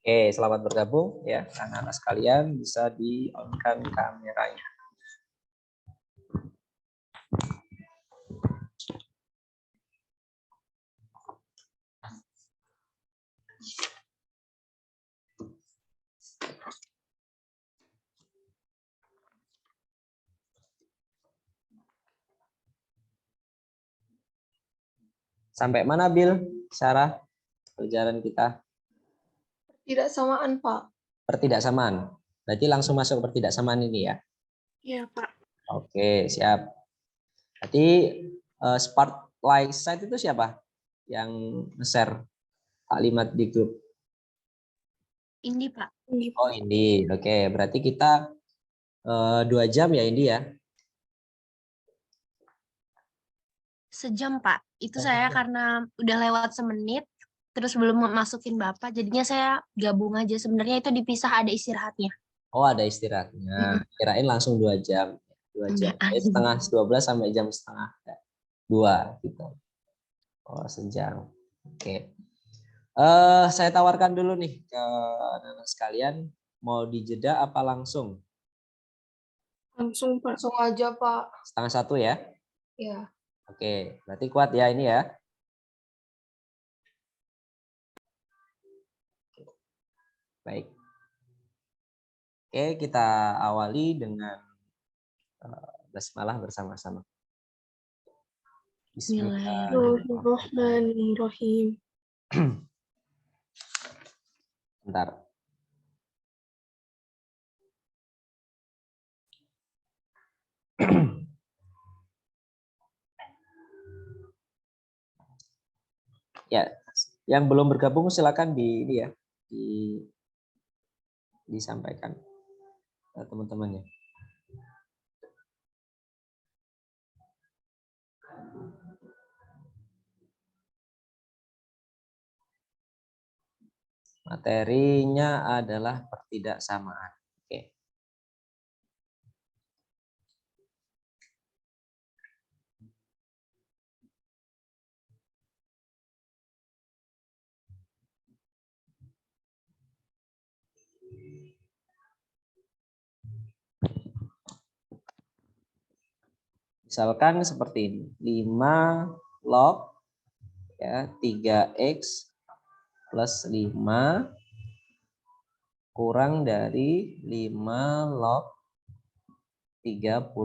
Oke, selamat bergabung ya anak-anak sekalian, bisa di-on-kan kameranya. Sampai mana, Bil? Sarah, pelajaran kita? Pertidaksamaan, Pak. Pertidaksamaan. Berarti langsung masuk pertidaksamaan ini ya? Iya, Pak. Oke, siap. Berarti Spotlight Site itu siapa yang nge-share kalimat di grup? Ini, Pak. Oh, ini. Oke, berarti kita 2 jam ya ini ya? Sejam, Pak. Itu saya karena udah lewat semenit, terus belum masukin Bapak, jadinya saya gabung aja. Sebenarnya itu dipisah, ada istirahatnya. Oh, ada istirahatnya. Kirain langsung 2 jam. 2 jam. Enggak. Setengah 12 sampai jam setengah 2 gitu. Oh, sejam. Oke. Saya tawarkan dulu nih ke anak-anak sekalian, mau dijeda apa langsung? Langsung, Pak. Langsung aja, Pak. Setengah 1 ya? Ya. Oke, berarti kuat ya ini ya. Baik. Oke, kita awali dengan basmalah bersama-sama. Bismillahirrahmanirrahim. Bismillahirrahmanirrahim. Bentar. Ya, yang belum bergabung silakan di ini ya, disampaikan teman-temannya. Materinya adalah pertidaksamaan. Oke. Misalkan seperti ini, 5 log ya 3x plus 5 kurang dari 5 log 35.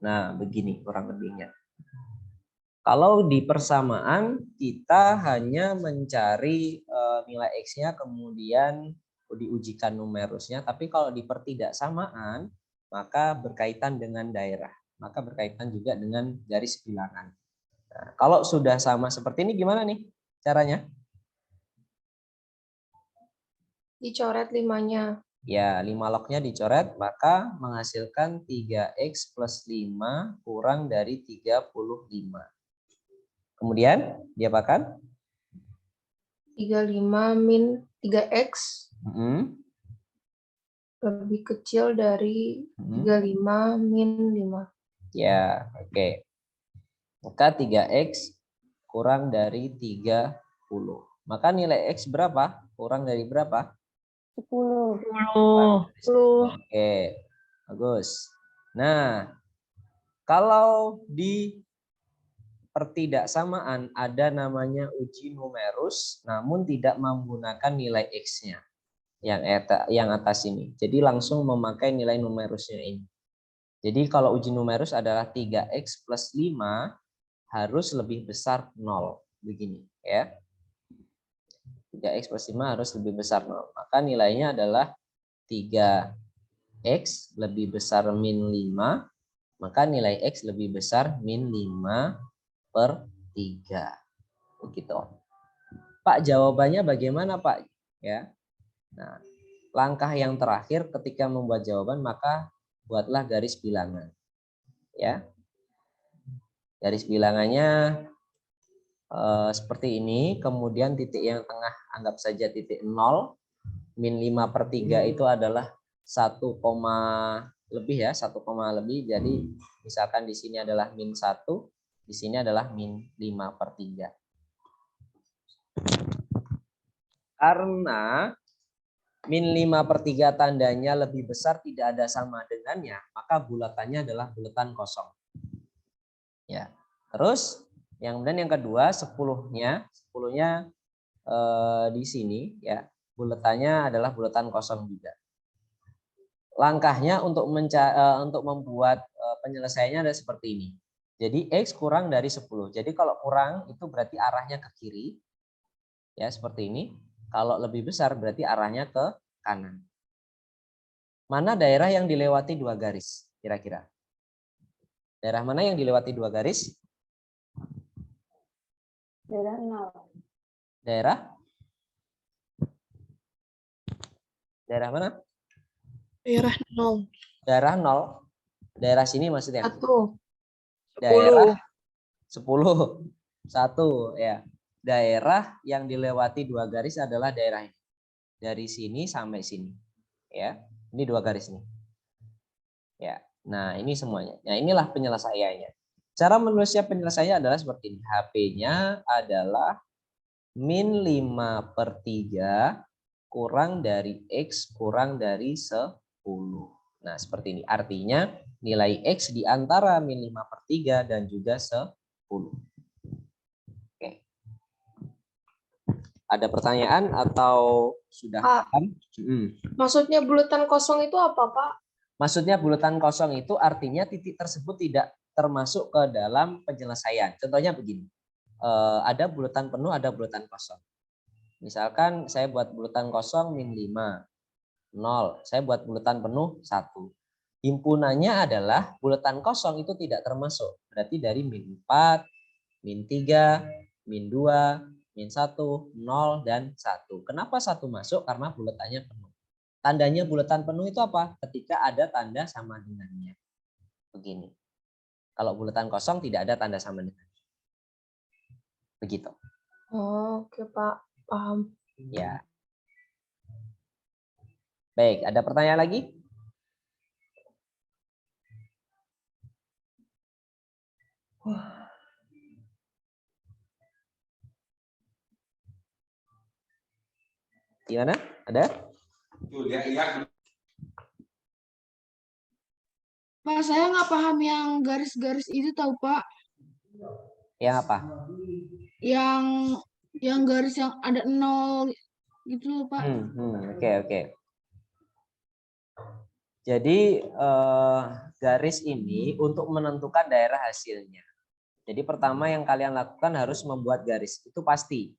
Nah, begini kurang lebihnya. Kalau di persamaan kita hanya mencari nilai x-nya kemudian diujikan numerusnya, tapi kalau di pertidaksamaan maka berkaitan dengan daerah, maka berkaitan juga dengan garis bilangan. Nah, kalau sudah sama seperti ini gimana nih caranya? Dicoret 5-nya. Ya, 5 lognya dicoret, maka menghasilkan 3x plus 5 kurang dari 35. Kemudian diapakan? 35 min 3x lebih kecil dari 35 min 5. Ya, oke. Maka 3x kurang dari 30. Maka nilai x berapa? Kurang dari berapa? 10. Oke, bagus. Nah, kalau di pertidaksamaan ada namanya uji numerus, namun tidak menggunakan nilai x-nya yang atas ini. Jadi langsung memakai nilai numerusnya ini. Jadi kalau uji numerus adalah 3x plus 5 harus lebih besar 0. Begini ya. 3x plus 5 harus lebih besar 0. Maka nilainya adalah 3x lebih besar min 5. Maka nilai x lebih besar min 5/3. Begitu. Pak, jawabannya bagaimana, Pak? Ya. Nah, langkah yang terakhir ketika membuat jawaban maka buatlah garis bilangan. Ya. Garis bilangannya seperti ini, kemudian titik yang tengah anggap saja titik 0, min 5/3 itu adalah 1, lebih ya, 1, lebih. Jadi misalkan di sini adalah min 1, di sini adalah min 5/3. Karena min 5/3 tandanya lebih besar tidak ada sama dengannya, maka bulatannya adalah bulatan kosong. Ya. Terus yang kedua 10-nya di sini ya, bulatannya adalah bulatan kosong juga. Langkahnya untuk membuat penyelesaiannya ada seperti ini. Jadi X kurang dari 10. Jadi kalau kurang itu berarti arahnya ke kiri. Ya, seperti ini. Kalau lebih besar berarti arahnya ke kanan. Mana daerah yang dilewati 2 garis kira-kira? Daerah mana yang dilewati 2 garis? Daerah 0. Daerah? Daerah mana? Daerah 0. Daerah 0. Daerah sini maksudnya? 1. Daerah 10. 1 ya. Daerah yang dilewati 2 garis adalah daerah ini. Dari sini sampai sini. Ya. Ini 2 garis nih. Ya. Nah, ini semuanya. Nah, inilah penyelesaiannya. Cara menulisnya penyelesaiannya adalah seperti ini. HP-nya adalah min 5/3 kurang dari X kurang dari 10. Nah, seperti ini. Artinya nilai X di antara min 5/3 dan juga 10. Oke. Ada pertanyaan atau sudah paham? Maksudnya bulatan kosong itu apa, Pak? Maksudnya bulatan kosong itu artinya titik tersebut tidak termasuk ke dalam penyelesaian. Contohnya begini. Ada bulatan penuh, ada bulatan kosong. Misalkan saya buat bulatan kosong min 5, 0. Saya buat bulatan penuh 1. Himpunannya adalah bulatan kosong itu tidak termasuk. Berarti dari min 4, min 3, min 2, min 1, 0, dan 1. Kenapa 1 masuk? Karena bulatannya penuh. Tandanya bulatan penuh itu apa? Ketika ada tanda sama dengannya. Begini. Kalau bulatan kosong tidak ada tanda sama dengannya. Begitu. Oh, oke, Pak. Paham. Ya. Baik, ada pertanyaan lagi? Gimana? Ada? Pak, saya nggak paham yang garis-garis itu tahu, Pak. Yang apa? Yang garis yang ada 0 gitu loh, Pak. Oke. Jadi garis ini untuk menentukan daerah hasilnya. Jadi pertama yang kalian lakukan harus membuat garis, itu pasti.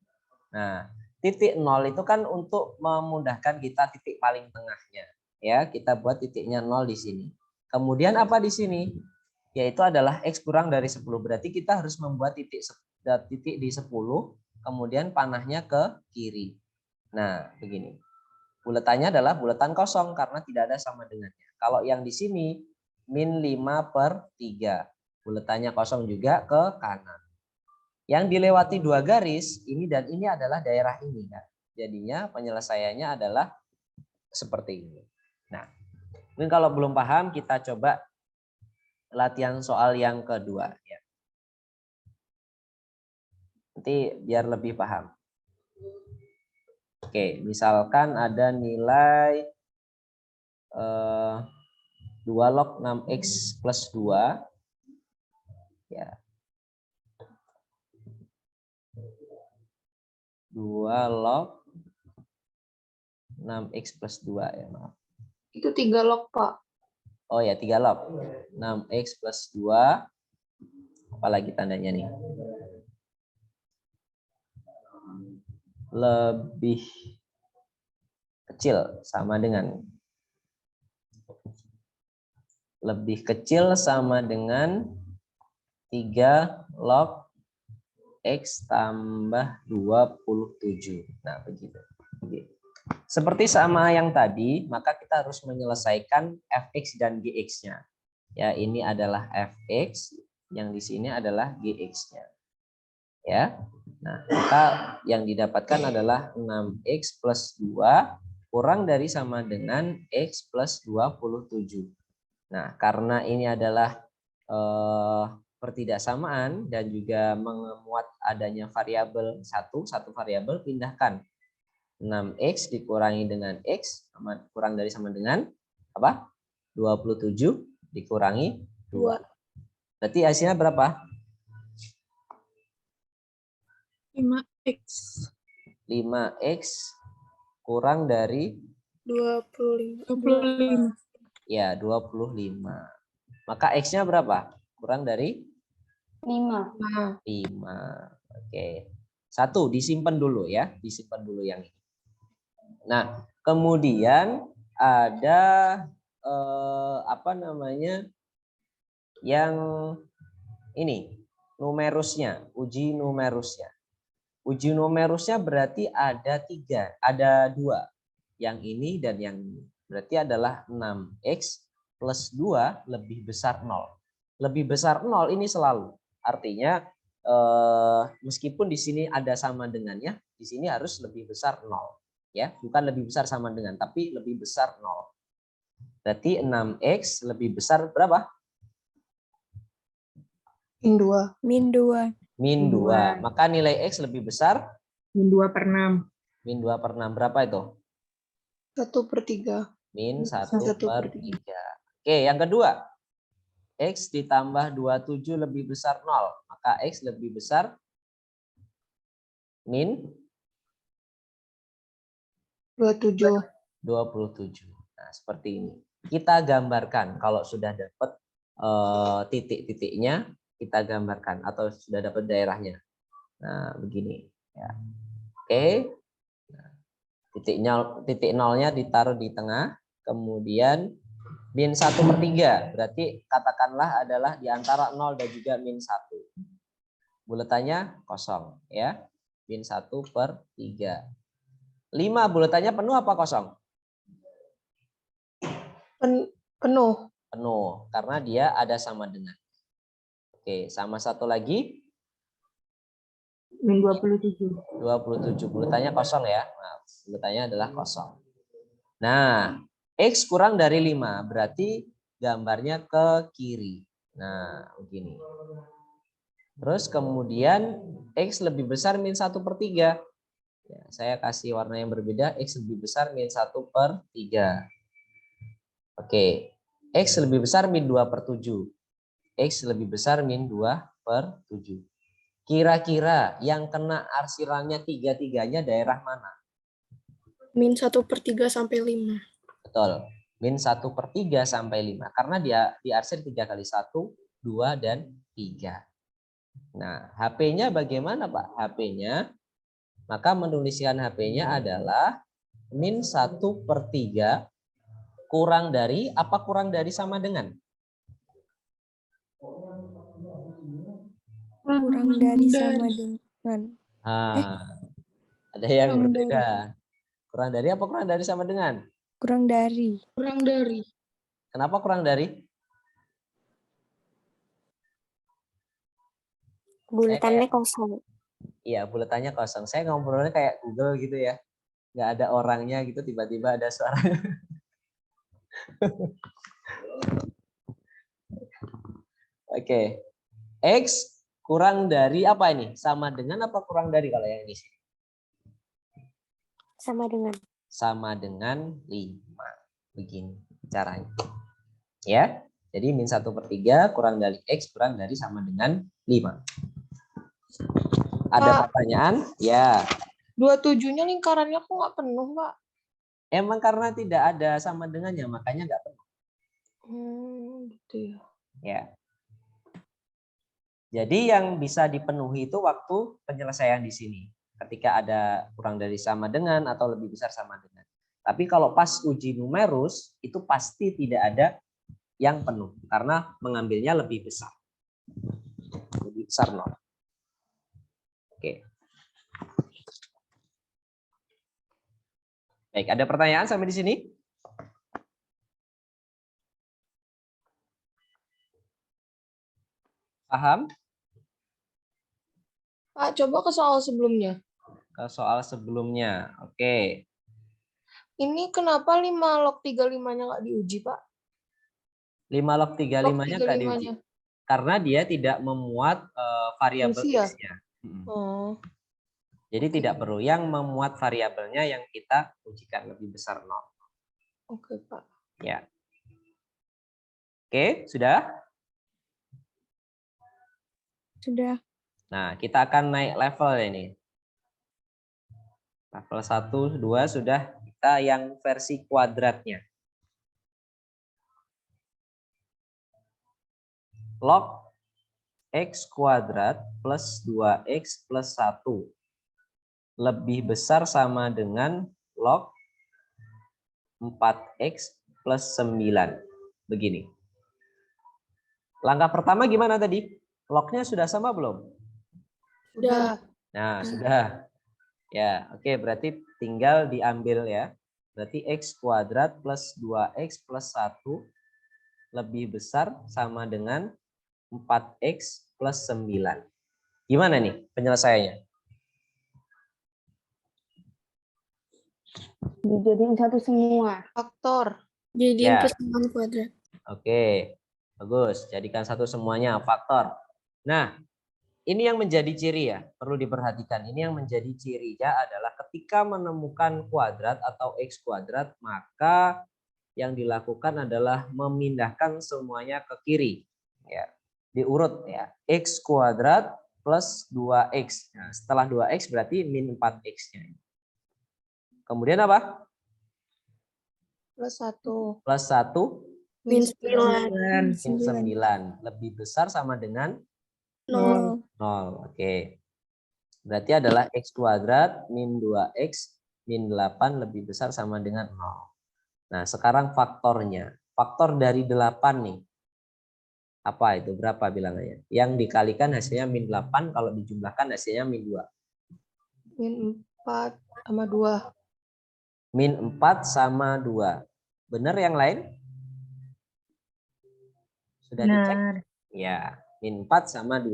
Nah, titik 0 itu kan untuk memudahkan kita titik paling tengahnya. Ya, kita buat titiknya 0 di sini. Kemudian apa di sini? Yaitu adalah X kurang dari 10. Berarti kita harus membuat titik di 10, kemudian panahnya ke kiri. Nah, begini. Bulatannya adalah bulatan kosong karena tidak ada sama dengannya. Kalau yang di sini min 5/3. Bulatannya kosong juga ke kanan. Yang dilewati 2 garis, ini dan ini adalah daerah ini. Kan? Jadinya penyelesaiannya adalah seperti ini. Nah, mungkin kalau belum paham kita coba latihan soal yang kedua. Ya. Nanti biar lebih paham. Oke, misalkan ada nilai 2 log 6x plus 2. Ya. 2 log 6x plus 2 ya, maaf. Itu 3 log, Pak. Oh ya, 3 log. 6x plus 2. Apalagi tandanya nih? Lebih kecil sama dengan lebih kecil sama dengan 3 log X tambah 27. Nah, begitu. Seperti sama yang tadi, maka kita harus menyelesaikan fx dan gx-nya. Ya, ini adalah fx, yang di sini adalah gx-nya. Ya. Nah, maka yang didapatkan adalah 6x plus 2 kurang dari sama dengan x plus 27. Nah, karena ini adalah pertidaksamaan dan juga memuat adanya variabel satu variabel, pindahkan. 6X dikurangi dengan X kurang dari sama dengan apa? 27 dikurangi 2. Berarti hasilnya berapa? 5x 5X kurang dari 25. ya 25. Maka X-nya berapa? Kurang dari 5. 5. Oke. 1 disimpan dulu ya, disimpan dulu yang ini. Nah, kemudian ada apa namanya? Yang ini numerusnya, uji numerusnya. Uji numerusnya berarti ada 3, ada 2. Yang ini dan yang ini. Berarti adalah 6X plus 2 lebih besar 0. Lebih besar 0 ini selalu. Artinya meskipun di sini ada sama dengannya, di sini harus lebih besar 0. Ya, bukan lebih besar sama dengan, tapi lebih besar 0. Berarti 6X lebih besar berapa? Min 2. Min 2. Min 2. Maka nilai X lebih besar? Min 2/6. Min 2/6. Berapa itu? 1/3. Min 1/3. 1/3. Oke, yang kedua. X ditambah 27 lebih besar 0. Maka X lebih besar min 27. 27. Nah, seperti ini. Kita gambarkan kalau sudah dapat titik-titiknya, kita gambarkan atau sudah dapat daerahnya. Nah, begini ya. Oke. Nah, titik nolnya ditaruh di tengah, kemudian min 1/3. Berarti katakanlah adalah di antara 0 dan juga min 1. Buletannya kosong ya. Min 1/3. 5 buletannya penuh apa kosong? Penuh. Penuh karena dia ada sama dengan. Oke, sama satu lagi. Min 27. 27 buletannya kosong ya. Nah, buletannya adalah kosong. Nah, X kurang dari 5 berarti gambarnya ke kiri. Nah, begini. Terus kemudian X lebih besar min 1/3. Ya, saya kasih warna yang berbeda. X lebih besar min 1/3. Oke. X lebih besar min 2/7. X lebih besar min 2/7. Kira-kira yang kena arsirannya tiga-tiganya daerah mana? Min 1/3 sampai 5. Betul. Min 1/3 sampai 5. Karena dia diarsir 3 kali 1, 2, dan 3. Nah, HP-nya bagaimana Pak? HP-nya, maka menuliskan HP-nya adalah min 1/3 kurang dari, apa kurang dari sama dengan? Kurang dari sama dengan. Ada yang kurang berbeda. Kurang dari apa kurang dari sama dengan? Kurang dari. Kurang dari. Kenapa kurang dari? Buletannya kosong. Iya, buletannya kosong. Saya ngobrolnya kayak Google gitu ya. Nggak ada orangnya gitu, tiba-tiba ada suara. Oke. X kurang dari apa ini? Sama dengan apa kurang dari kalau yang di sini? Sama dengan. Sama dengan 5. Begini caranya. Ya. Jadi min 1/3 kurang dari X kurang dari sama dengan 5. Ada pertanyaan? Ya. 27-nya lingkarannya kok nggak penuh, Pak? Emang karena tidak ada sama dengannya, makanya nggak penuh. Gitu ya. Ya. Jadi yang bisa dipenuhi itu waktu penyelesaian di sini. Ketika ada kurang dari sama dengan atau lebih besar sama dengan. Tapi kalau pas uji numerus, itu pasti tidak ada yang penuh. Karena mengambilnya lebih besar. Lebih besar 0. Oke. Baik, ada pertanyaan sampai di sini? Paham? Pak, coba ke soal sebelumnya. Ke soal sebelumnya. Oke. Ini kenapa 5 log 35-nya nggak diuji, Pak? 5 log 35-nya nggak diuji. Karena dia tidak memuat variabel Fungsi ya? X-nya. Oh. Jadi tidak perlu yang memuat variabelnya yang kita ujikan lebih besar 0. Oke, Pak. Ya. Oke, sudah? Sudah. Nah, kita akan naik level ini. Level 1, 2 sudah kita yang versi kuadratnya. Log X kuadrat plus 2X plus 1 lebih besar sama dengan log 4X plus 9. Begini. Langkah pertama gimana tadi? Lognya sudah sama belum? Sudah. Nah, sudah. Ya, oke, berarti tinggal diambil ya. Berarti X kuadrat plus 2X plus 1 lebih besar sama dengan 4X plus 9. Gimana nih penyelesaiannya? Dijadiin satu semua. Faktor. Ya. Jadiin persamaan kuadrat. Oke, bagus. Jadikan satu semuanya faktor. Nah, ini yang menjadi ciri ya, perlu diperhatikan. Ini yang menjadi cirinya adalah ketika menemukan kuadrat atau X kuadrat, maka yang dilakukan adalah memindahkan semuanya ke kiri. Ya, diurut ya. X kuadrat plus 2X. Nah, setelah 2X berarti min 4X-nya. Kemudian apa? Plus 1. Plus 1 Min 9. min 9. Lebih besar sama dengan 0. 0. Oke. Berarti adalah X kuadrat min 2X min 8 lebih besar sama dengan 0. Nah, sekarang faktornya. Faktor dari 8 nih. Apa itu? Berapa bilangannya? Yang dikalikan hasilnya min 8, kalau dijumlahkan hasilnya min 2. Min 4 sama 2. Min 4 sama 2. Benar yang lain? Sudah dicek? Ya, min 4 sama 2.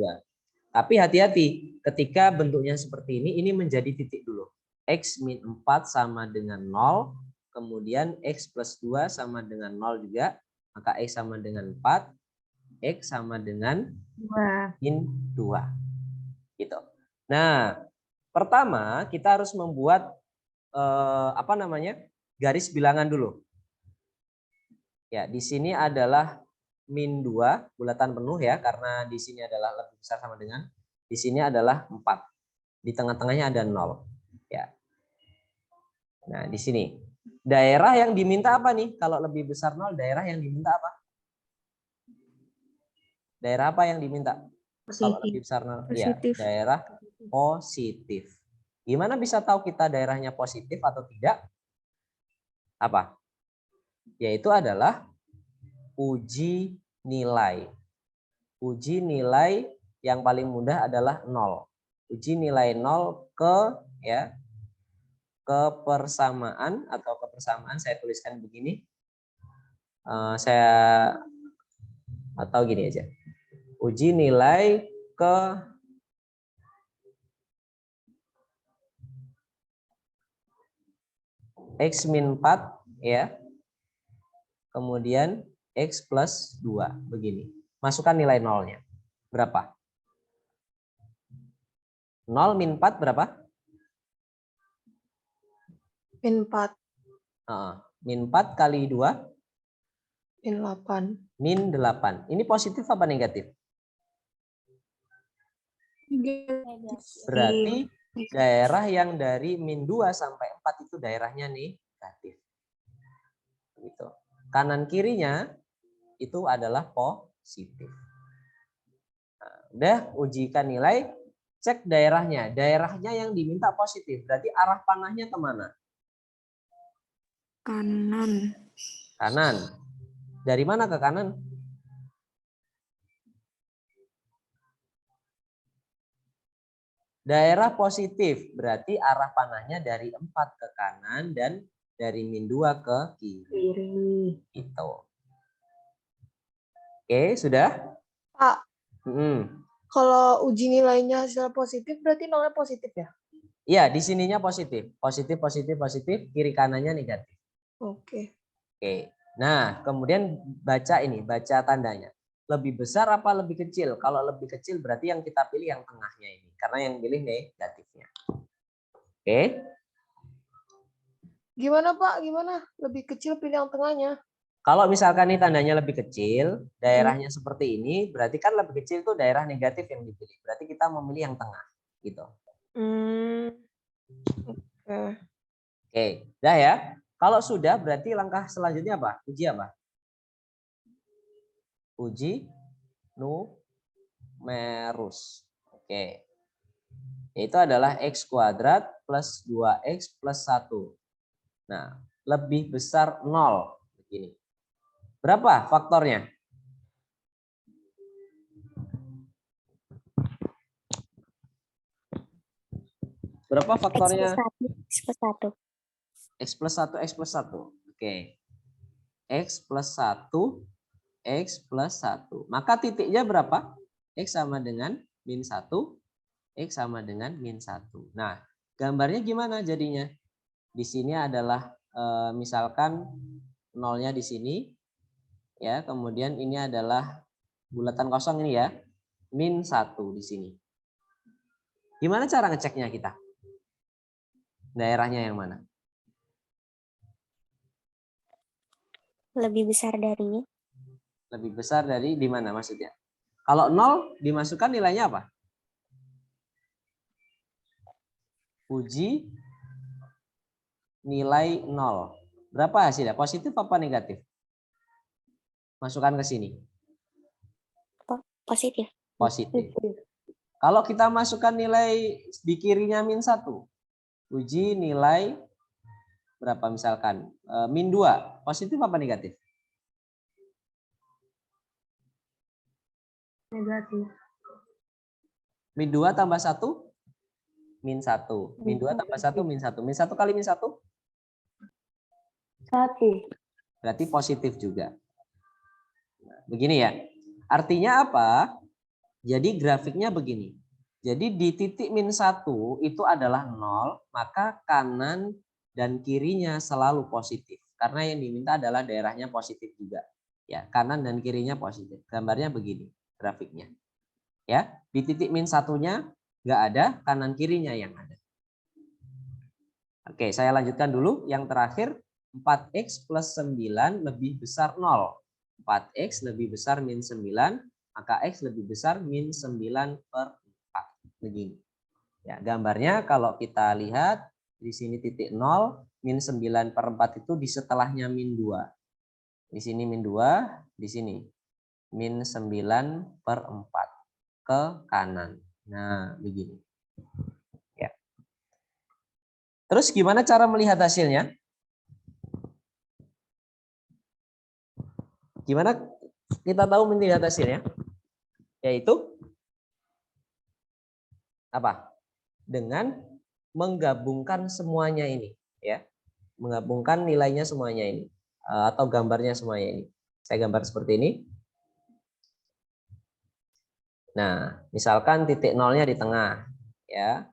Tapi hati-hati, ketika bentuknya seperti ini menjadi titik dulu. X min 4 sama dengan 0, kemudian X plus 2 sama dengan 0 juga, maka X sama dengan 4, X sama dengan min 2. Gitu. Nah, pertama kita harus membuat garis bilangan dulu. Ya, di sini adalah min 2 bulatan penuh ya, karena di sini adalah lebih besar sama dengan, di sini adalah 4. Di tengah-tengahnya ada 0. Ya. Nah, di sini. Daerah yang diminta apa nih? Kalau lebih besar 0, daerah yang diminta apa? Daerah apa yang diminta? Kalau lebih besar 0, ya, daerah positif. Gimana bisa tahu kita daerahnya positif atau tidak? Apa? Yaitu adalah uji nilai. Uji nilai yang paling mudah adalah 0. Uji nilai 0 ke kepersamaan atau kepersamaan saya tuliskan begini. Atau gini aja. Uji nilai ke X min 4 ya. Kemudian X plus 2 begini. Masukkan nilai nolnya. Berapa? 0 min 4 berapa? Min 4. Min 4 kali 2? Min 8. Min 8. Ini positif apa negatif? Berarti daerah yang dari min 2 sampai 4 itu daerahnya negatif. Gitu. Kanan kirinya itu adalah positif. Nah, udah ujikan nilai, cek daerahnya. Daerahnya yang diminta positif. Berarti arah panahnya kemana? Kanan. Kanan. Dari mana ke kanan? Daerah positif. Berarti arah panahnya dari 4 ke kanan dan dari min 2 ke kiri. Gitu. Oke, sudah? Pak, Hmm. kalau uji nilainya hasil positif berarti nolnya positif ya? Iya, di sininya positif. Positif, positif, positif. Kiri kanannya negatif. Oke. Oke. Nah, kemudian baca ini, baca tandanya. Lebih besar apa lebih kecil? Kalau lebih kecil berarti yang kita pilih yang tengahnya ini. Karena yang pilih negatifnya. Oke. Gimana Pak? Gimana? Lebih kecil pilih yang tengahnya. Kalau misalkan ini tandanya lebih kecil, daerahnya seperti ini, berarti kan lebih kecil itu daerah negatif yang dipilih. Berarti kita memilih yang tengah, gitu. Oke. Oke, dah ya. Kalau sudah, berarti langkah selanjutnya apa? Uji apa? Uji numerus. Oke. Itu adalah X kuadrat plus 2X plus 1. Nah, lebih besar 0. Begini. Berapa faktornya? Berapa faktornya? X plus 1. X plus 1, X plus 1. Oke. X plus 1, X plus 1. Maka titiknya berapa? X sama dengan min 1, X sama dengan min 1. Nah, gambarnya gimana jadinya? Di sini adalah misalkan nolnya di sini. Ya, kemudian ini adalah bulatan kosong ini ya. Min 1 di sini. Gimana cara ngeceknya kita? Daerahnya yang mana? Lebih besar dari. Lebih besar dari di mana maksudnya? Kalau 0 dimasukkan nilainya apa? Uji nilai 0. Berapa hasilnya? Positif apa negatif? Masukkan ke sini. Positif. Positif. Kalau kita masukkan nilai di kirinya min 1. Uji nilai berapa misalkan? Min 2. Positif apa negatif? Negatif. Min 2 tambah 1? Min 1. Min 2 tambah 1? Min 1. Min 1 kali min 1? 1. Berarti positif juga. Nah, begini ya. Artinya apa? Jadi grafiknya begini. Jadi di titik min 1 itu adalah 0, maka kanan dan kirinya selalu positif. Karena yang diminta adalah daerahnya positif juga. Ya, kanan dan kirinya positif. Gambarnya begini grafiknya. Ya, di titik min 1-nya nggak ada, kanan kirinya yang ada. Oke, saya lanjutkan dulu. Yang terakhir, 4X plus 9 lebih besar 0. 4X lebih besar min 9, maka X lebih besar min 9 per 4. Begini. Ya, gambarnya kalau kita lihat di sini titik 0, min 9 per 4 itu di setelahnya min 2. Di sini min 2, di sini min 9 per 4 ke kanan. Nah, begini. Ya. Terus gimana cara melihat hasilnya? Gimana kita tahu melihat hasilnya? Yaitu apa? Dengan menggabungkan semuanya ini, ya. Menggabungkan nilainya semuanya ini atau gambarnya semuanya ini. Saya gambar seperti ini. Nah, misalkan titik nolnya di tengah, ya.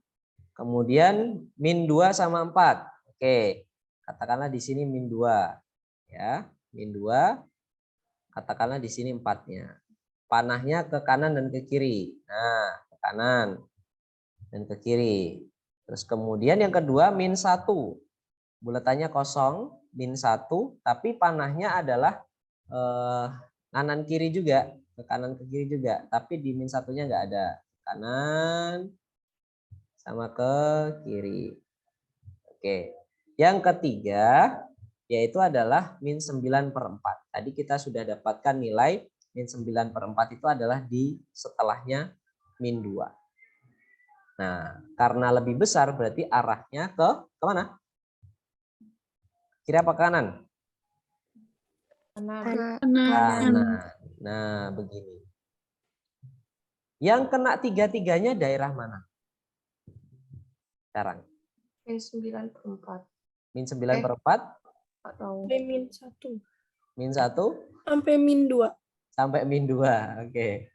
Kemudian min 2 sama 4. Oke. Katakanlah di sini min 2, ya. Min 2. Katakanlah di sini 4-nya. Panahnya ke kanan dan ke kiri. Nah, ke kanan dan ke kiri. Terus kemudian yang kedua min 1. Bulatannya kosong, min 1, tapi panahnya adalah kanan kiri juga, ke kanan ke kiri juga, tapi di min 1-nya nggak ada. Kanan sama ke kiri. Oke. Yang ketiga yaitu adalah min 9 per 4. Tadi kita sudah dapatkan nilai min 9 per 4 itu adalah di setelahnya min 2. Nah, karena lebih besar berarti arahnya ke mana? Kiri apa kanan? Kanan. Nah, begini. Yang kena tiga-tiganya daerah mana? Sekarang. Min 9 per 4. Min 9 per 4? Atau min 1. Min 1? Sampai min 2. Sampai min 2. Oke.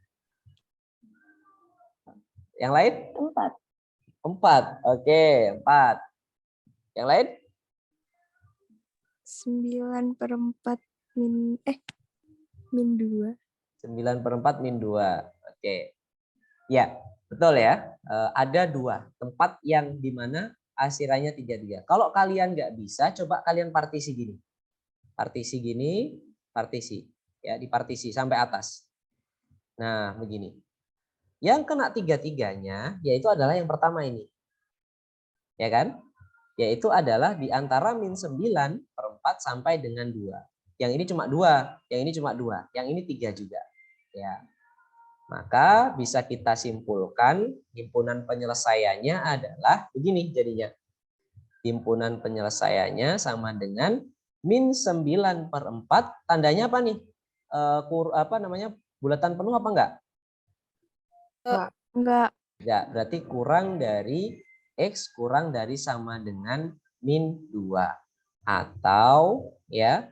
Yang lain? 4. 4. Oke, 4. Yang lain? 9 per 4 min 2. 9 per 4 min 2. Oke. Ya, betul ya. Ada 2 tempat yang dimana hasilannya 33. Kalau kalian nggak bisa, coba kalian partisi gini. Partisi gini, partisi. Ya, dipartisi sampai atas. Nah, begini. Yang kena 33-nya, yaitu adalah yang pertama ini. Ya kan? Yaitu adalah di antara min 9/4 sampai dengan 2. Yang ini cuma 2, yang ini cuma 2, yang ini 3 juga. Ya. Maka bisa kita simpulkan himpunan penyelesaiannya adalah begini jadinya. Himpunan penyelesaiannya sama dengan min 9/4. Tandanya apa nih? Bulatan penuh apa enggak? Enggak. Enggak, berarti kurang dari X kurang dari sama dengan min 2. Atau ya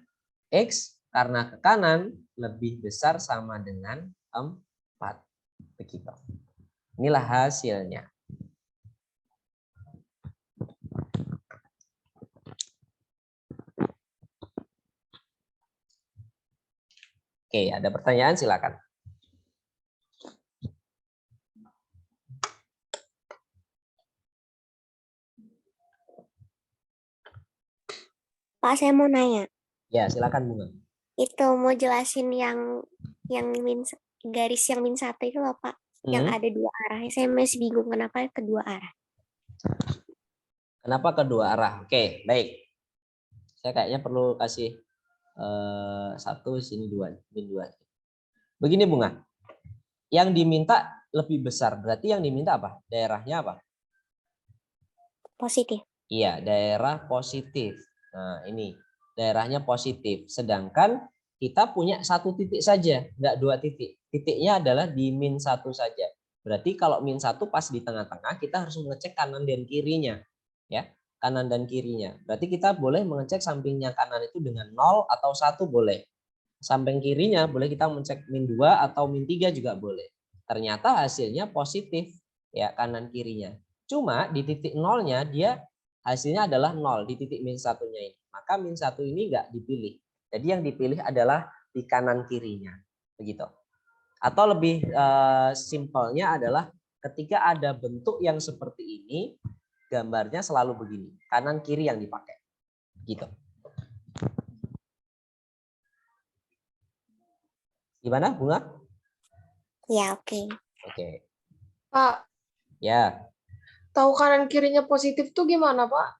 X karena ke kanan lebih besar sama dengan 4. Begitu. Inilah hasilnya. Oke, ada pertanyaan silakan. Pak, saya mau nanya. Ya, silakan Bunga. Itu mau jelasin yang garis yang min 1 itu loh, Pak. Yang ada 2 arah. Saya masih bingung kenapa kedua arah. Kenapa kedua arah? Oke, baik. Saya kayaknya perlu kasih 1 sini 2, min 2. Begini Bunga. Yang diminta lebih besar. Berarti yang diminta apa? Daerahnya apa? Positif. Iya, daerah positif. Nah, ini daerahnya positif. Sedangkan kita punya 1 titik saja, enggak 2 titik. Titiknya adalah di min 1 saja. Berarti kalau min 1 pas di tengah-tengah, kita harus mengecek kanan dan kirinya. Ya, kanan dan kirinya. Berarti kita boleh mengecek sampingnya kanan itu dengan 0 atau 1 boleh. Samping kirinya boleh kita mengecek min 2 atau min 3 juga boleh. Ternyata hasilnya positif ya kanan kirinya. Cuma di titik nolnya dia hasilnya adalah 0 di titik min 1-nya ini. Maka min 1 ini enggak dipilih. Jadi yang dipilih adalah di kanan kirinya. Begitu. Atau lebih simpelnya adalah ketika ada bentuk yang seperti ini, gambarnya selalu begini. Kanan kiri yang dipakai. Gitu. Gimana, Bunga? Ya, oke. Oke. Pak, Ya. tahu kanan kirinya positif tuh gimana, Pak?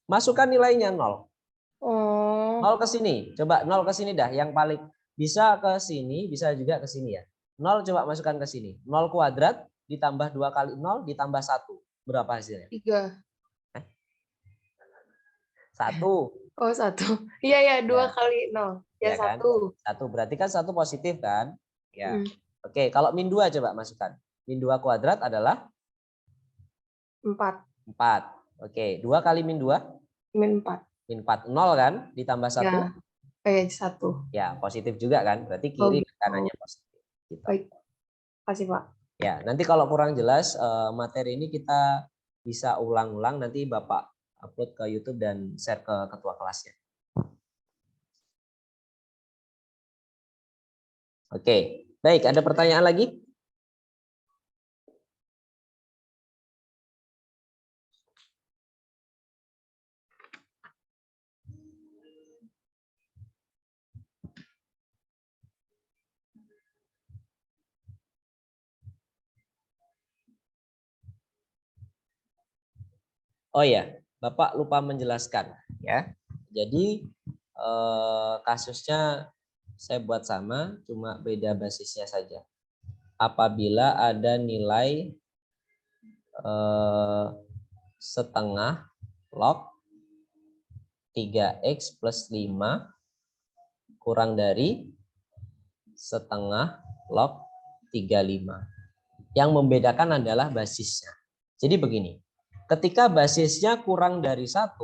Masukkan nilainya 0. Oh, 0 ke sini. Coba 0 ke sini dah. Yang paling bisa ke sini, bisa juga ke sini ya. 0 coba masukkan ke sini. 0 kuadrat ditambah 2 kali 0 ditambah 1. Berapa hasilnya? 3. 1. Oh, 1. Iya, ya, 2 Ya. kali 0. Ya, Ya kan? 1. 1 berarti kan 1 positif kan? Ya. Hmm, Oke, kalau min 2 coba masukkan. Min 2 kuadrat adalah 4. 4. Oke, 2 kali min 2? Min 4. Min 4, 0 kan? Ditambah 1? Ya, 1. Ya, positif juga kan? Berarti Oh, kiri gitu. kanannya positif. Gitu. Baik. Kasih, Pak. Ya, nanti kalau kurang jelas materi ini kita bisa ulang-ulang, nanti Bapak upload ke YouTube dan share ke ketua kelasnya. Oke, baik. Ada pertanyaan lagi? Oh ya, Bapak lupa menjelaskan ya. Jadi kasusnya saya buat sama, cuma beda basisnya saja. Apabila ada nilai setengah log 3x plus 5 kurang dari setengah log 35. Yang membedakan adalah basisnya. Jadi begini, ketika basisnya kurang dari 1,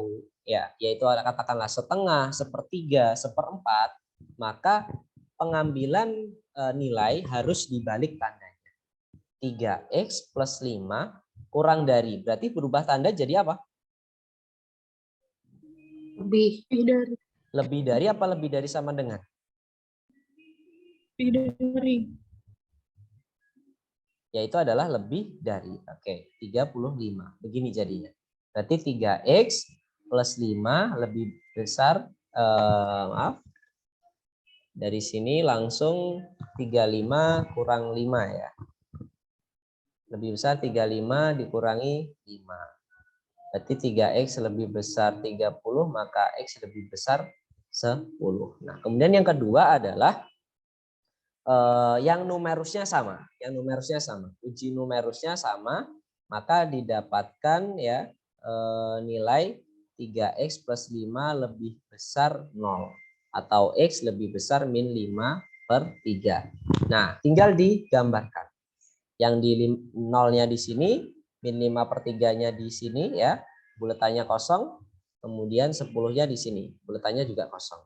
ya, yaitu katakanlah setengah, sepertiga, seperempat, maka pengambilan nilai harus dibalik tandanya. 3x plus 5 kurang dari, berarti berubah tanda jadi apa? Lebih. Lebih dari apa lebih dari sama dengan? Lebih dari. Yaitu adalah lebih dari. Oke, 35. Begini jadinya. Berarti 3x plus 5 lebih besar, maaf, dari sini langsung 35 kurang 5 ya. Lebih besar 35 dikurangi 5. Berarti 3x lebih besar 30, maka x lebih besar 10. Nah, kemudian yang kedua adalah yang numerusnya sama. Yang numerusnya sama. Uji numerusnya sama, maka didapatkan ya nilai 3x plus 5 lebih besar 0. Atau x lebih besar min 5/3. Nah, tinggal digambarkan. Yang di nolnya di sini, min 5/3-nya di sini ya, buletannya kosong, kemudian 10-nya di sini, buletannya juga kosong.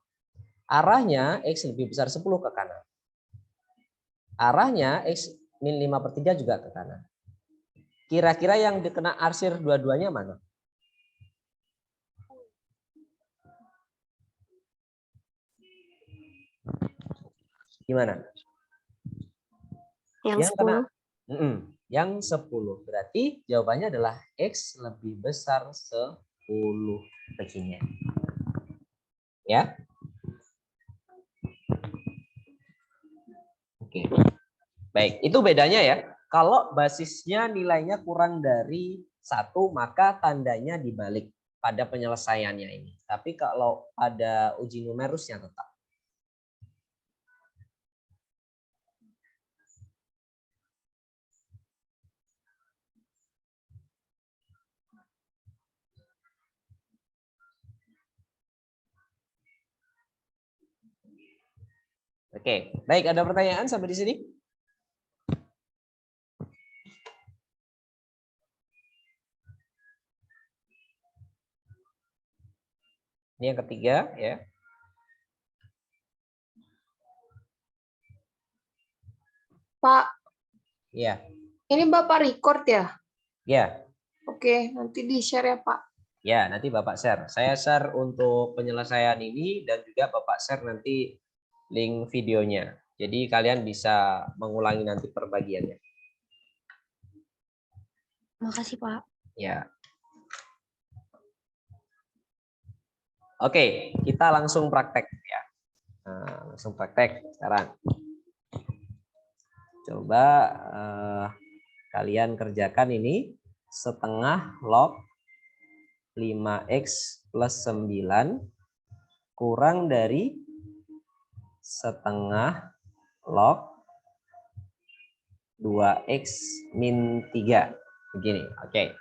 Arahnya x lebih besar 10 ke kanan. Arahnya x min 5/3 juga ke kanan. Kira-kira yang dikena arsir dua-duanya mana? Gimana? Yang kena 10. yang 10. Berarti jawabannya adalah x lebih besar 10 begini. Ya. Oke. Baik, itu bedanya ya. Kalau basisnya nilainya kurang dari 1, maka tandanya dibalik pada penyelesaiannya ini. Tapi kalau ada uji numerusnya tetap. Oke, baik, ada pertanyaan sampai di sini? Ini yang ketiga ya. Pak, Iya. ini Bapak record ya? Ya. Oke, nanti di-share ya, Pak. Ya, nanti Bapak share. Saya share untuk penyelesaian ini dan juga Bapak share nanti link videonya. Jadi kalian bisa mengulangi nanti perbagiannya. Makasih, Pak. Ya. Oke, kita langsung praktek ya. Nah, langsung praktek sekarang. Coba kalian kerjakan ini setengah log 5x plus 9 kurang dari setengah log 2x min 3. Begini, oke.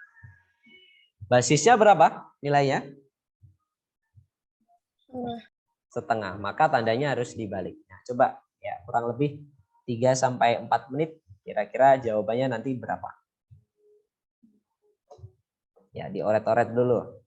Basisnya berapa nilainya? Setengah, maka tandanya harus dibalik. Nah, coba ya kurang lebih 3-4 menit kira-kira jawabannya nanti berapa? Ya, dioret-oret dulu.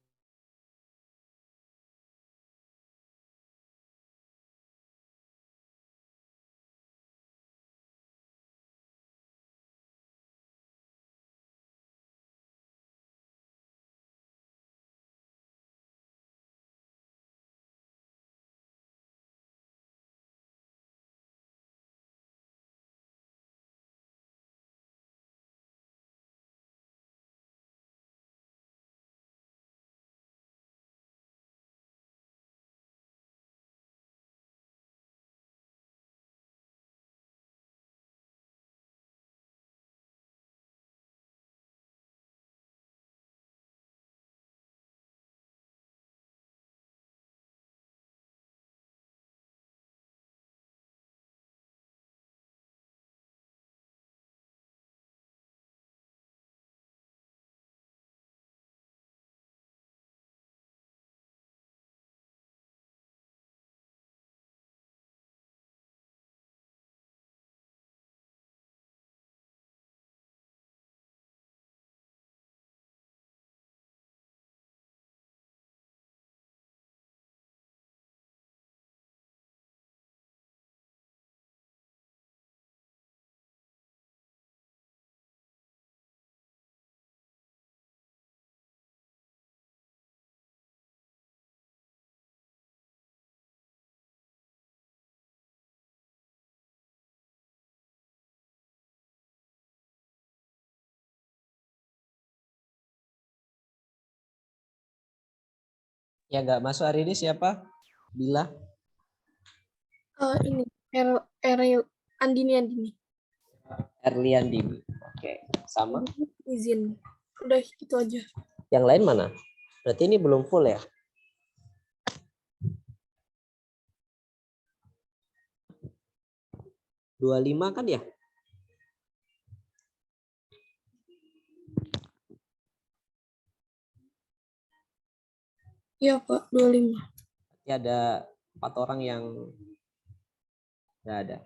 Ya nggak masuk hari ini siapa? Bila? Ini Andini. Erliandini. Oke, sama. Izin. Udah itu aja. Yang lain mana? Berarti ini belum full ya? Dua lima kan ya? Iya Pak, 25. Ya ada 4 orang yang nggak ada.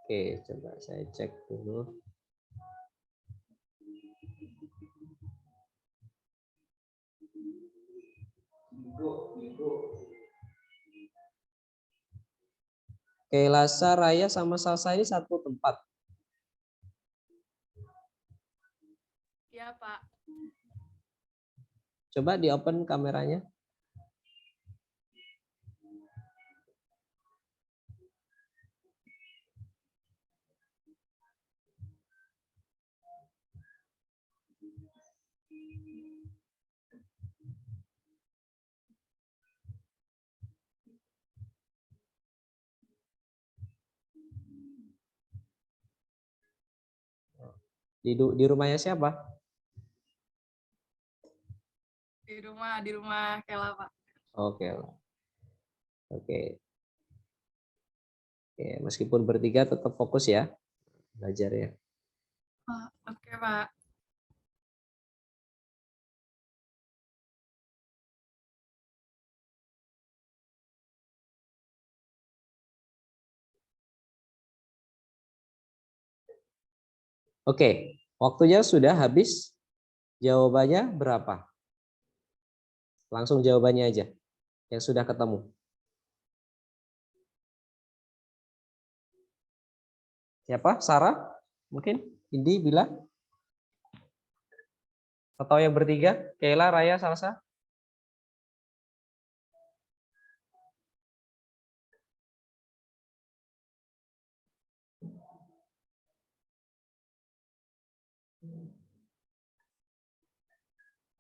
Oke, coba saya cek dulu. Oke, Lasa, Raya, sama Salsa ini satu tempat. Iya Pak. Coba di open kameranya. Di rumahnya siapa? Di rumah Kela Pak. Oke. Oke. Oke, meskipun bertiga tetap fokus ya belajar ya. Oke Pak. Oke, waktunya sudah habis. Jawabannya berapa? Langsung jawabannya aja yang sudah ketemu. Siapa? Sarah? Mungkin? Indi, Bila? Atau yang bertiga? Kayla, Raya, Salsa?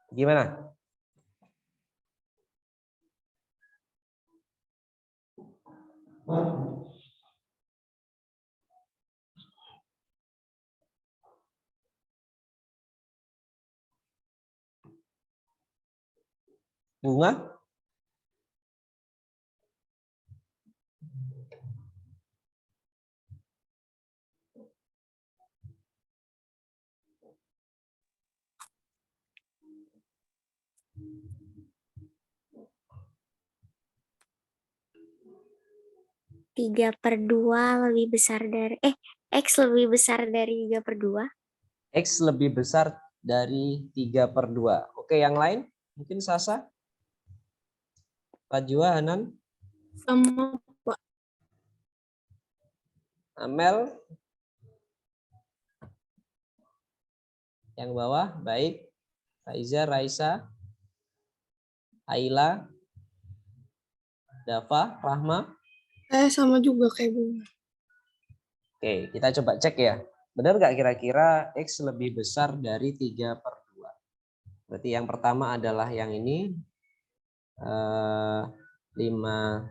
Gimana? Bunga? Tiga per 2 lebih besar dari X lebih besar dari 3/2. X lebih besar dari 3/2. Oke, yang lain? Mungkin Sasa? Rajwa, Hanan? Sama Pak. Amel? Yang bawah, baik. Faiza, Raisa? Aila? Dava? Rahma? Sama juga kayak Bunga. Oke, kita coba cek ya. Benar nggak kira-kira X lebih besar dari 3/2? Berarti yang pertama adalah yang ini. 5.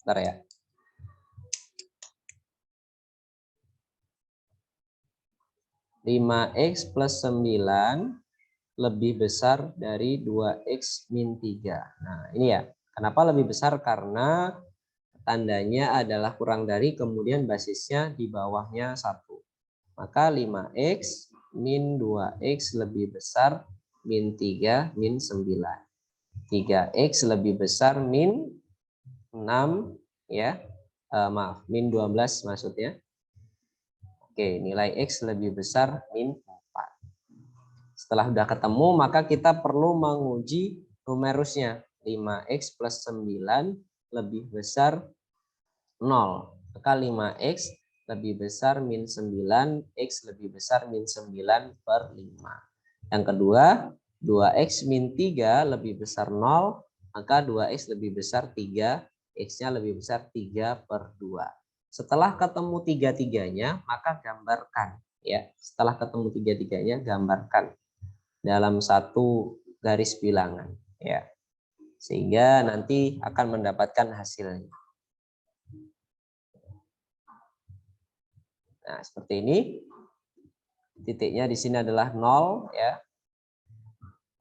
Bentar ya. 5X plus 9 lebih besar dari 2X min 3. Nah, ini ya. Kenapa lebih besar? Karena tandanya adalah kurang dari, kemudian basisnya di bawahnya 1. Maka 5X min 2X lebih besar min 3 min 9. 3X lebih besar min 6 ya. Maaf, min 12 maksudnya. Oke, nilai X lebih besar min 4. Setelah sudah ketemu, maka kita perlu menguji numerusnya. 5X plus 9 lebih besar 0. Maka 5X lebih besar min 9, X lebih besar min 9/5. Yang kedua, 2X min 3 lebih besar 0, maka 2X lebih besar 3, X-nya lebih besar 3/2. Setelah ketemu tiga-tiganya, maka gambarkan. Ya, setelah ketemu tiga-tiganya, gambarkan dalam satu garis bilangan. Ya, sehingga nanti akan mendapatkan hasilnya. Nah, seperti ini. Titiknya di sini adalah 0 ya.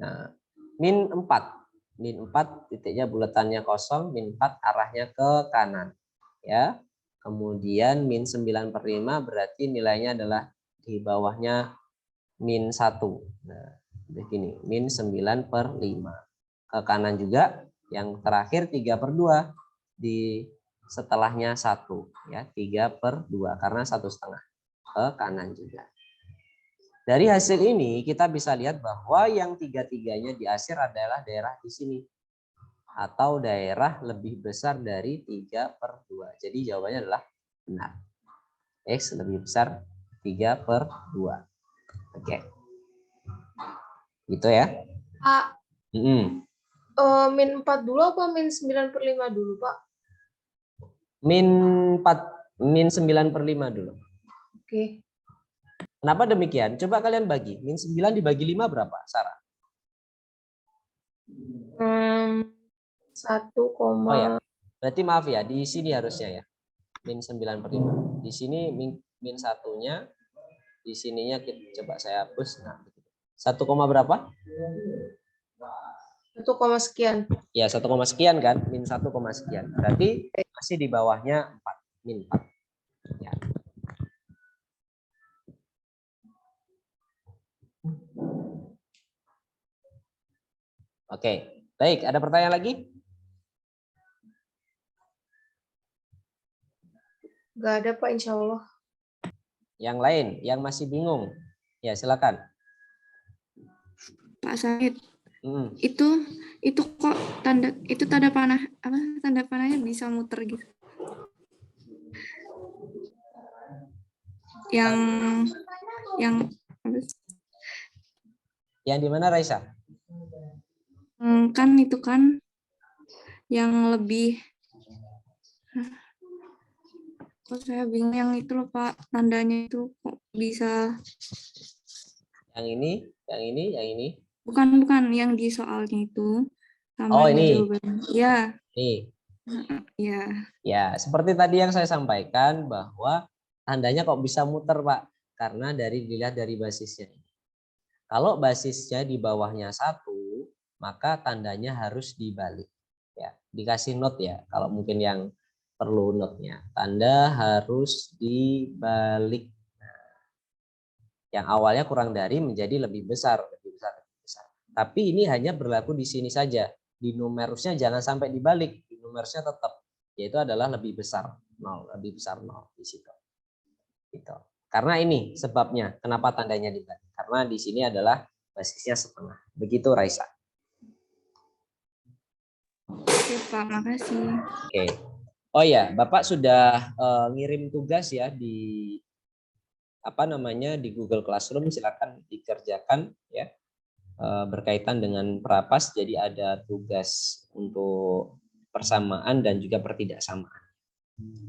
Nah, min 4. Min 4 titiknya bulatannya kosong, min 4 arahnya ke kanan. Ya. Kemudian min 9/5 berarti nilainya adalah di bawahnya min 1. Nah, begini, min 9/5. Ke kanan juga yang terakhir 3/2 di setelahnya 1 ya, 3/2 karena 1,5 ke kanan juga. Dari hasil ini kita bisa lihat bahwa yang tiga-tiganya di akhir adalah daerah di sini. Atau daerah lebih besar dari 3/2. Jadi jawabannya adalah benar. X lebih besar 3/2. Oke. Gitu ya. Pak, Mm-mm. min 4 dulu apa min 9/5 dulu, Pak? Min 9/5 dulu. Oke. Kenapa demikian? Coba kalian bagi. Min 9 dibagi 5 berapa, Sarah? 1, Oh ya, berarti maaf ya, di sini harusnya ya. Min 9/5. Di sini min satunya, di sininya kita coba saya hapus. Nah, 1, berapa? 1, sekian. Ya, 1, sekian kan? Min 1, sekian. Berarti masih di bawahnya 4. Min 4. Ya. Oke, baik. Ada pertanyaan lagi? Nggak ada, Pak, insya Allah. Yang lain, yang masih bingung? Ya, silakan. Pak Said, Hmm. itu kok tanda panah apa? Tanda panahnya bisa muter gitu. Yang Yang di mana, Raisa? kan itu kan yang lebih, kok saya bingung yang itu loh Pak, tandanya itu kok bisa, Yang ini, yang ini, yang ini. bukan yang di soalnya itu Oh, sama di ini. jawabannya. Ya, Nih. ya. Ya, seperti tadi yang saya sampaikan bahwa tandanya kok bisa muter, Pak? Karena dilihat dari basisnya. Kalau basisnya di bawahnya 1, maka tandanya harus dibalik. Ya, dikasih note ya. Kalau mungkin yang perlu note-nya, tanda harus dibalik. Yang awalnya kurang dari menjadi lebih besar, lebih besar. Tapi ini hanya berlaku di sini saja. Di numerusnya jangan sampai dibalik. Di numerusnya tetap, yaitu adalah lebih besar 0, lebih besar 0 di situ. Gitu. Karena ini sebabnya kenapa tandanya dibalik. Karena di sini adalah basisnya setengah. Begitu, Raisa. Oke Pak, makasih. Oke. Oh ya, Bapak sudah ngirim tugas ya di di Google Classroom. Silakan dikerjakan ya, berkaitan dengan perapas. Jadi ada tugas untuk persamaan dan juga pertidaksamaan.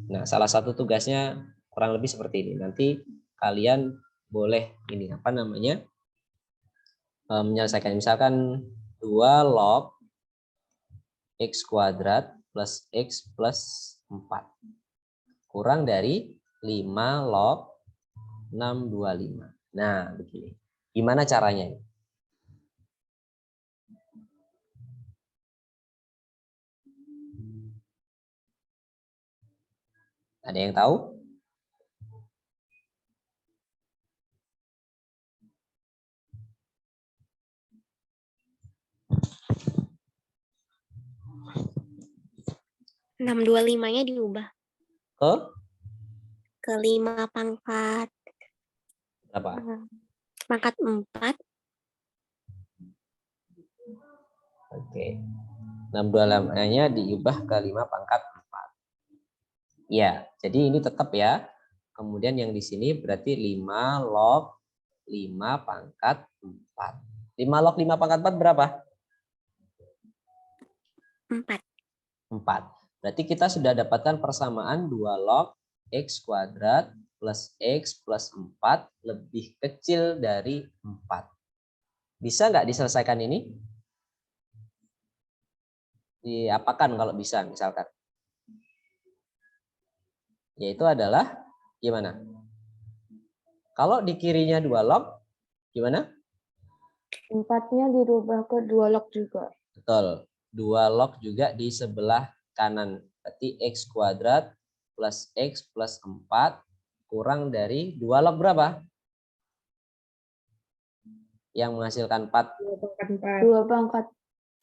Nah, salah satu tugasnya kurang lebih seperti ini. Nanti kalian boleh menyelesaikan. Misalkan 2 log x kuadrat plus x plus 4 kurang dari 5 log 625. Nah, begini. Gimana caranya? Ada yang tahu? Enam dua limanya diubah ke 5 pangkat berapa? pangkat 4. Oke. 625-nya diubah ke 5 pangkat 4. Ya, jadi ini tetap ya. Kemudian yang di sini berarti 5 log 5 pangkat 4. 5 log 5 pangkat 4 berapa? 4. 4. Berarti kita sudah dapatkan persamaan 2 log X kuadrat plus X plus 4 lebih kecil dari 4. Bisa nggak diselesaikan ini? Diapakan kalau bisa misalkan? Yaitu adalah gimana? Kalau di kirinya 2 log, gimana? 4-nya dirubah ke 2 log juga. Betul. 2 log juga di sebelah kanan. Berarti X kuadrat plus X plus 4 kurang dari 2 log berapa? Yang menghasilkan 4. 2 pangkat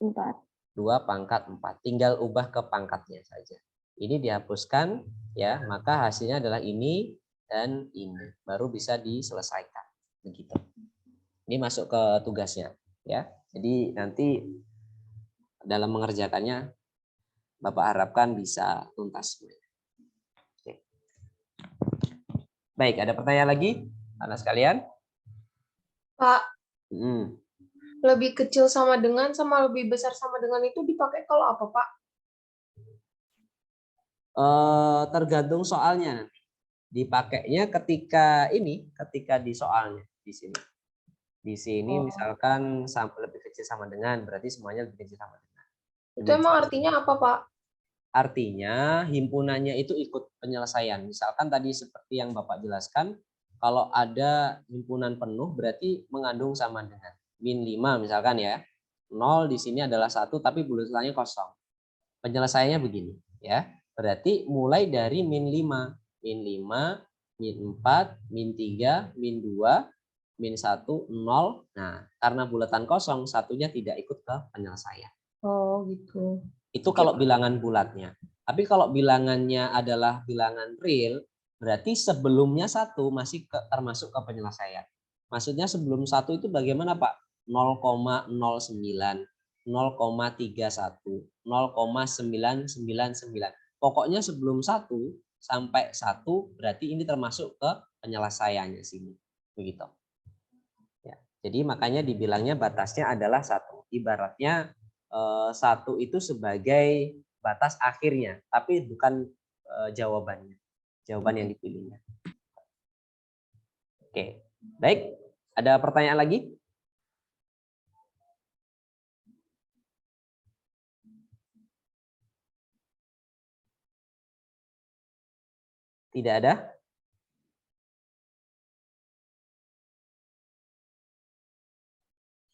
4. 2 pangkat 4. Tinggal ubah ke pangkatnya saja. Ini dihapuskan, ya, maka hasilnya adalah ini dan ini. Baru bisa diselesaikan. Begitu. Ini masuk ke tugasnya, ya. Jadi nanti dalam mengerjakannya Bapak harapkan bisa tuntas. Oke. Baik, ada pertanyaan lagi, anak sekalian? Pak, Hmm. lebih kecil sama lebih besar sama dengan itu dipakai kalau apa, Pak? Tergantung soalnya nanti. Dipakainya ketika di soalnya di sini. Di sini misalkan lebih kecil sama dengan, berarti semuanya lebih kecil sama dengan. Itu emang artinya apa, Pak? Artinya himpunannya itu ikut penyelesaian. Misalkan tadi seperti yang Bapak jelaskan, kalau ada himpunan penuh berarti mengandung sama dengan. Min 5 misalkan ya. 0 di sini adalah 1 tapi bulatannya kosong. Penyelesaiannya begini ya. Berarti mulai dari min 5, min 5, min 4, min 3, min 2, min 1, 0. Nah, karena bulatan kosong, satunya tidak ikut ke penyelesaian. Oh, gitu. Itu kalau bilangan bulatnya. Tapi kalau bilangannya adalah bilangan real, berarti sebelumnya 1 masih termasuk ke penyelesaian. Maksudnya sebelum 1 itu bagaimana, Pak? 0,09, 0,31, 0,999. Pokoknya sebelum 1 sampai 1 berarti ini termasuk ke penyelesaiannya sini. Begitu. Ya. Jadi makanya dibilangnya batasnya adalah 1. Ibaratnya 1 itu sebagai batas akhirnya, tapi bukan jawabannya. Jawaban yang dipilihnya. Oke. Baik, ada pertanyaan lagi? Tidak ada?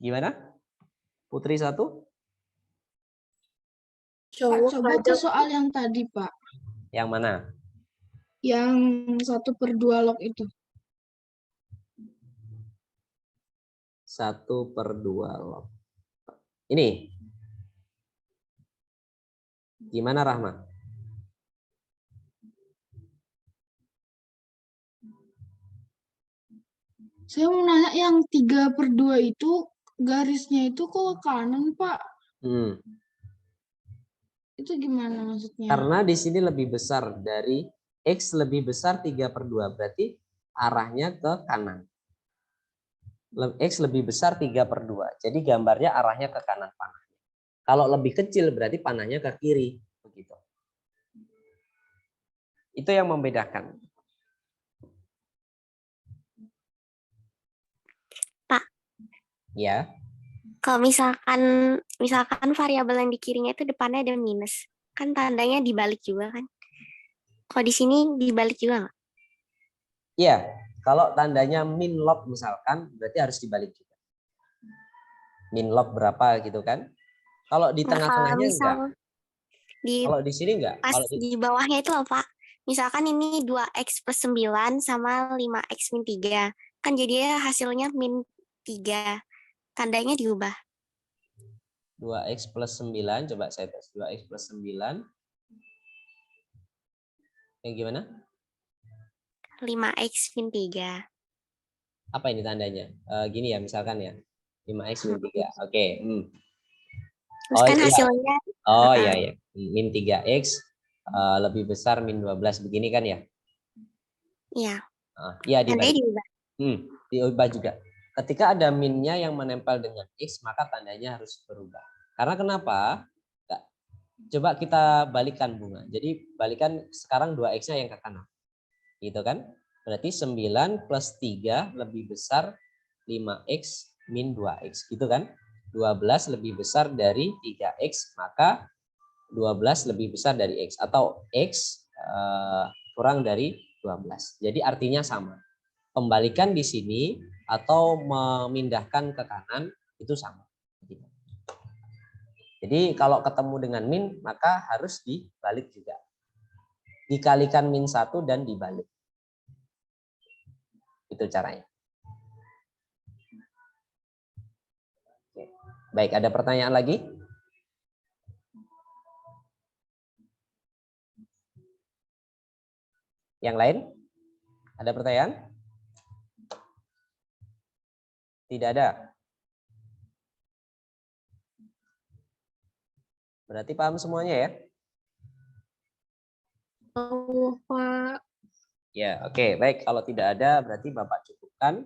Gimana? Putri 1? Pak, coba ke soal yang tadi, Pak. Yang mana? Yang 1/2 log itu. 1/2 log. Ini. Gimana, Rahma? Saya mau nanya yang 3/2 itu garisnya itu kok ke kanan, Pak? Itu gimana maksudnya? Karena di sini lebih besar dari X lebih besar 3/2. Berarti arahnya ke kanan. X lebih besar 3/2. Jadi gambarnya arahnya ke kanan panahnya. Kalau lebih kecil berarti panahnya ke kiri. Begitu. Itu yang membedakan. Pak, Ya. kalau misalkan variabel yang di kirinya itu depannya ada minus, kan tandanya dibalik juga kan? Kalau di sini dibalik juga nggak? Iya. Kalau tandanya min log misalkan berarti harus dibalik juga. Min log berapa gitu kan? Kalau di Nah, kalau tengah-tengahnya misal enggak. di Kalau di sini enggak. pas Kalau di bawahnya itu loh Pak, misalkan ini 2x plus 9 sama 5x min 3, kan jadinya hasilnya min 3, tandanya diubah. 2x plus 9, coba saya tes. 2x plus 9. Yang gimana? 5x min 3. Apa ini tandanya? Gini ya misalkan ya. 5x min 3. Oke. Terus Oh kan iya. hasilnya Oh iya ya. Min 3x lebih besar min 12 begini kan ya? iya, Iya tandanya dibalik. diubah. Diubah juga. Ketika ada minnya yang menempel dengan x, maka tandanya harus berubah. Karena kenapa? Coba kita balikan bunga. Jadi balikan sekarang 2x-nya yang ke kanan. Gitu kan? Berarti 9 plus 3 lebih besar 5x min 2x. Gitu kan? 12 lebih besar dari 3x, maka 12 lebih besar dari x. Atau x kurang dari 12. Jadi artinya sama. Kembalikan di sini atau memindahkan ke kanan itu sama. Jadi kalau ketemu dengan min, maka harus dibalik juga. Dikalikan min 1 dan dibalik. Itu caranya. Oke. Baik, ada pertanyaan lagi? Yang lain? Ada pertanyaan? Tidak ada. Berarti paham semuanya ya? Oh, Pak. Ya, oke. Baik. Kalau tidak ada, berarti Bapak cukupkan.